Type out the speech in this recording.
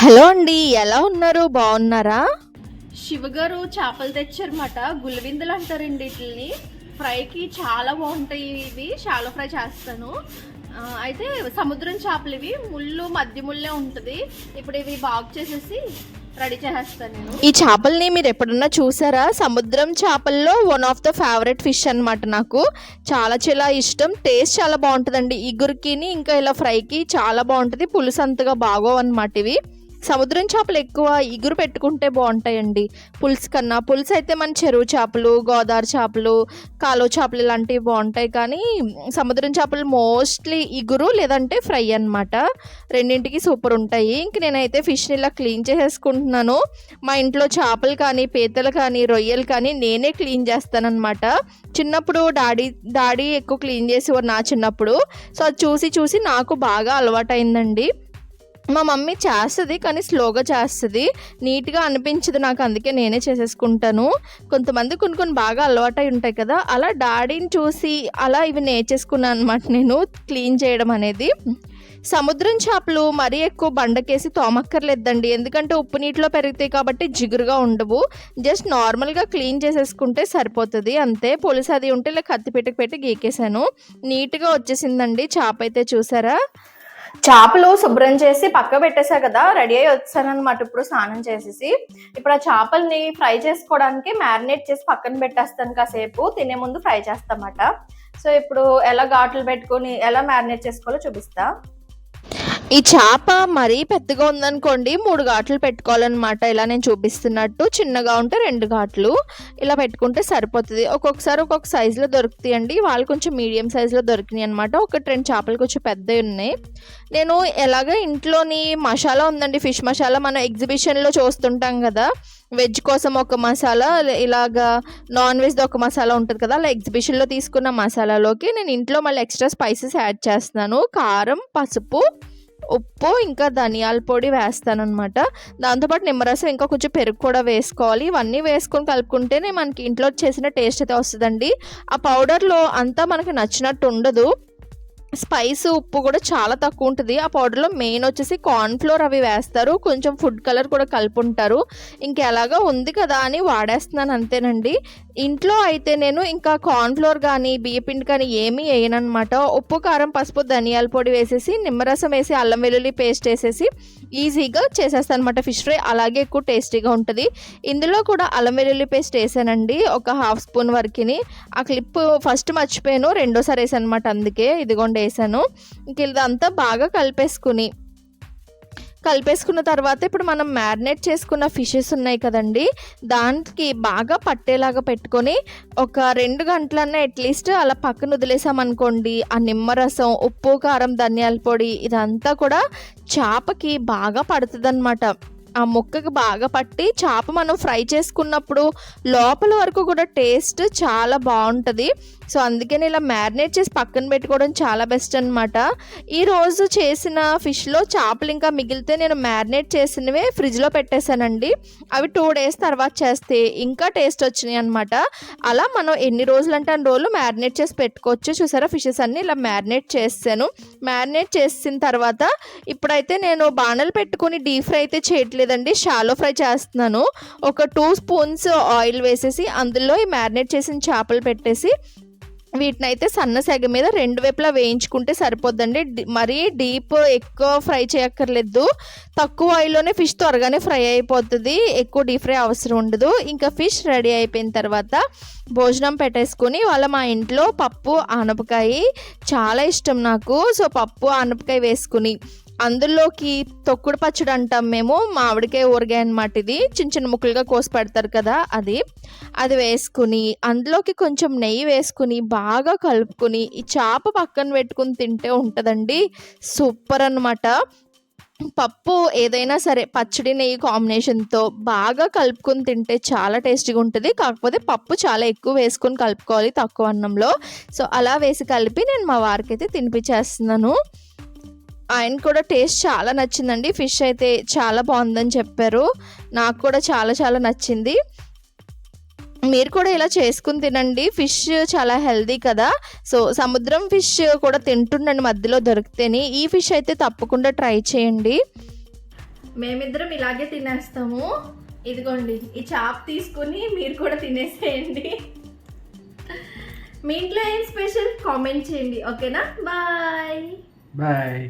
Hello అండి, ఎలా ఉన్నారు? బాగున్నారా? శివగారు చేపలు తెచ్చారన్నమాట. గుల్లవిందులు అంటారండి వీటిని. ఫ్రైకి చాలా బాగుంటాయి ఇవి. షాలో ఫ్రై చేస్తాను. అయితే సముద్రం చేపలు ఇవి. ముళ్ళు మధ్య ముళ్ళే ఉంటుంది. ఇప్పుడు ఇవి బాగు చేసేసి రెడీ చేసేస్తాను నేను. ఈ చేపల్ని మీరు ఎప్పుడన్నా చూసారా? సముద్రం చేపల్లో one of the favourite fish అనమాట. నాకు చాలా చాలా ఇష్టం. టేస్ట్ చాలా బాగుంటుందండి. ఇగురికిని ఇంకా ఇలా ఫ్రైకి చాలా బాగుంటుంది. పులుసు అంతగా బాగోవన్నమాట ఇవి. సముద్రం చేపలు ఎక్కువ ఇగురు పెట్టుకుంటే బాగుంటాయండి పులుసు కన్నా. పులుసు అయితే మన చెరువు చేపలు, గోదావరి చేపలు, కాలువ చేపలు ఇలాంటివి బాగుంటాయి. కానీ సముద్రం చేపలు మోస్ట్లీ ఇగురు లేదంటే ఫ్రై అనమాట. రెండింటికి సూపర్ ఉంటాయి. ఇంక నేనైతే ఫిష్ని ఇలా క్లీన్ చేసేసుకుంటున్నాను. మా ఇంట్లో చేపలు కానీ, పీతలు కానీ, రొయ్యలు కానీ నేనే క్లీన్ చేస్తానన్నమాట. చిన్నప్పుడు డాడీ ఎక్కువ క్లీన్ చేసేవారు నా చిన్నప్పుడు. సో అది చూసి చూసి నాకు బాగా అలవాటైందండి. మా మమ్మీ చేస్తుంది కానీ స్లోగా చేస్తుంది, నీట్గా అనిపించదు నాకు. అందుకే నేనే చేసేసుకుంటాను. కొంతమంది కొన్ని బాగా అలవాటై ఉంటాయి కదా, అలా డాడీని చూసి అలా ఇవి నేర్చేసుకున్నాను అనమాట నేను క్లీన్ చేయడం అనేది. సముద్రం చేపలు మరీ ఎక్కువ బండకేసి తోమక్కర్లేదండి, ఎందుకంటే ఉప్పు నీటిలో పెరుగుతాయి కాబట్టి జిగురుగా ఉండవు. జస్ట్ నార్మల్గా క్లీన్ చేసేసుకుంటే సరిపోతుంది అంతే. పులుసు అది ఉంటే ఇలా కత్తిపీటకు పెట్టి గీకేసాను, నీట్గా వచ్చేసిందండి చేప అయితే. చూసారా? చేపలు శుభ్రం చేసి పక్క పెట్టేసా కదా, రెడీ అయ్యి వచ్చానమాట ఇప్పుడు స్నానం చేసేసి. ఇప్పుడు ఆ చేపల్ని ఫ్రై చేసుకోవడానికి మ్యారినేట్ చేసి పక్కన పెట్టేస్తాను కాసేపు. తినే ముందు ఫ్రై చేస్తామట. సో ఇప్పుడు ఎలా ఘాట్లు పెట్టుకొని ఎలా మ్యారినేట్ చేసుకోవాలో చూపిస్తా. ఈ చేప మరీ పెద్దగా ఉందనుకోండి 3 ఘాట్లు పెట్టుకోవాలన్నమాట. ఇలా నేను చూపిస్తున్నట్టు. చిన్నగా ఉంటే 2 ఘాట్లు ఇలా పెట్టుకుంటే సరిపోతుంది. ఒక్కొక్కసారి ఒక్కొక్క సైజులో దొరుకుతాయండి. వాళ్ళు కొంచెం మీడియం సైజులో దొరికినాయి అనమాట. 1-2 చేపలు కొంచెం పెద్దవి ఉన్నాయి. నేను ఎలాగ ఇంట్లోని మసాలా ఉందండి, ఫిష్ మసాలా. మనం ఎగ్జిబిషన్లో చూస్తుంటాం కదా, వెజ్ కోసం ఒక మసాలా, ఇలాగా నాన్ వెజ్ది ఒక మసాలా ఉంటుంది కదా, అలా ఎగ్జిబిషన్లో తీసుకున్న మసాలాలోకి నేను ఇంట్లో మళ్ళీ ఎక్స్ట్రా స్పైసెస్ యాడ్ చేస్తున్నాను. కారం, పసుపు, ఉప్పు, ఇంకా ధనియాల పొడి వేస్తాను అనమాట. దాంతోపాటు నిమ్మరసం, ఇంకా కొంచెం పెరుగు కూడా వేసుకోవాలి. ఇవన్నీ వేసుకొని కలుపుకుంటేనే మనకి ఇంట్లో చేసిన టేస్ట్ అయితే వస్తుందండి. ఆ పౌడర్లో అంతా మనకి నచ్చినట్టు ఉండదు. స్పైస్, ఉప్పు కూడా చాలా తక్కువ ఉంటుంది ఆ పౌడర్లో. మెయిన్ వచ్చేసి కార్న్ఫ్లోర్ అవి వేస్తారు, కొంచెం ఫుడ్ కలర్ కూడా కలుపుంటారు. ఇంకెలాగా ఉంది కదా అని వాడేస్తున్నాను అంతేనండి. ఇంట్లో అయితే నేను ఇంకా కార్న్ఫ్లోర్ కానీ బియ్యపిండి కానీ ఏమీ వేయనమాట. ఉప్పు, కారం, పసుపు, ధనియాల పొడి వేసేసి, నిమ్మరసం వేసి, అల్లం వెల్లుల్లి పేస్ట్ వేసేసి ఈజీగా చేసేస్తాను అనమాట ఫిష్ ఫ్రై. అలాగే ఎక్కువ టేస్టీగా ఉంటుంది. ఇందులో కూడా అల్లం వెల్లుల్లి పేస్ట్ వేసానండి, ఒక 1/2 స్పూన్ వరకుని. ఆ క్లిప్ ఫస్ట్ మర్చిపోయాను, రెండోసారి వేసాను అనమాట. అందుకే ఇదిగోండి వేసాను. ఇంక ఇదంతా బాగా కలిపేసుకున్న తర్వాత ఇప్పుడు మనం మ్యారినేట్ చేసుకున్న ఫిషెస్ ఉన్నాయి కదండి, దానికి బాగా పట్టేలాగా పెట్టుకొని ఒక 2 గంటలన్నా అట్లీస్ట్ అలా పక్కన వదిలేసామనుకోండి, ఆ నిమ్మరసం, ఉప్పు, కారం, ధనియాల పొడి ఇదంతా కూడా చేపకి బాగా పడుతుందన్నమాట. ఆ ముక్కకి బాగా పట్టి చేప మనం ఫ్రై చేసుకున్నప్పుడు లోపల వరకు కూడా టేస్ట్ చాలా బాగుంటుంది. సో అందుకని ఇలా మ్యారినేట్ చేసి పక్కన పెట్టుకోవడం చాలా బెస్ట్ అనమాట. ఈరోజు చేసిన ఫిష్లో చేపలు ఇంకా మిగిలితే నేను మ్యారినేట్ చేసినవే ఫ్రిడ్జ్లో పెట్టేశానండి. అవి 2 డేస్ తర్వాత చేస్తే ఇంకా టేస్ట్ వచ్చినాయి అనమాట. అలా మనం ఎన్ని రోజులు అంటే అన్ని రోజులు మ్యారినేట్ చేసి పెట్టుకోవచ్చు. చూసారా, ఫిషెస్ అన్నీ ఇలా మ్యారినేట్ చేసాను. మ్యారినేట్ చేసిన తర్వాత ఇప్పుడైతే నేను బాణలు పెట్టుకొని డీప్ ఫ్రై అయితే చేయట్లేదండి, షాలో ఫ్రై చేస్తున్నాను. ఒక 2 స్పూన్స్ ఆయిల్ వేసేసి అందులో ఈ మ్యారినేట్ చేసిన చేపలు పెట్టేసి వీటిని అయితే సన్న సెగ మీద 2 వైపులా వేయించుకుంటే సరిపోద్దండి. మరీ డీప్ ఎక్కువ ఫ్రై చేయక్కర్లేదు. తక్కువ ఆయిల్లోనే ఫిష్ త్వరగానే ఫ్రై అయిపోతుంది, ఎక్కువ డీప్ ఫ్రై అవసరం ఉండదు. ఇంకా ఫిష్ రెడీ అయిపోయిన తర్వాత భోజనం పెట్టేసుకుని, వాళ్ళ మా ఇంట్లో పప్పు, ఆనపకాయ చాలా ఇష్టం నాకు. సో పప్పు, ఆనపకాయ వేసుకుని అందులోకి తొక్కుడు పచ్చడి అంటాం మేము, మామిడికాయ ఊరగాయ అనమాట. ఇది చిన్న చిన్న ముక్కలుగా కోసి పెడతారు కదా, అది వేసుకుని అందులోకి కొంచెం నెయ్యి వేసుకుని బాగా కలుపుకుని ఈ చేప పక్కన పెట్టుకుని తింటే ఉంటుందండి సూపర్ అనమాట. పప్పు ఏదైనా సరే పచ్చడి, నెయ్యి కాంబినేషన్తో బాగా కలుపుకొని తింటే చాలా టేస్టీగా ఉంటుంది. కాకపోతే పప్పు చాలా ఎక్కువ వేసుకొని కలుపుకోవాలి తక్కువ అన్నంలో. సో అలా వేసి కలిపి నేను మా వారికి అయితే తినిపించేస్తున్నాను. ఆయన కూడా టేస్ట్ చాలా నచ్చిందండి. ఫిష్ అయితే చాలా బాగుందని చెప్పారు, నాకు కూడా చాలా చాలా నచ్చింది. మీరు కూడా ఇలా చేసుకుని తినండి. ఫిష్ చాలా హెల్దీ కదా, సో సముద్రం ఫిష్ కూడా తింటుండండి మధ్యలో దొరికితేనే. ఈ ఫిష్ అయితే తప్పకుండా ట్రై చేయండి. మేమిద్దరం ఇలాగే తినేస్తాము. ఇదిగోండి ఈ చాప్ తీసుకుని మీరు కూడా తినేసేయండి. మీ ఇంట్లో ఏం స్పెషల్ కామెంట్ చేయండి. ఓకేనా? బాయ్. బాయ్.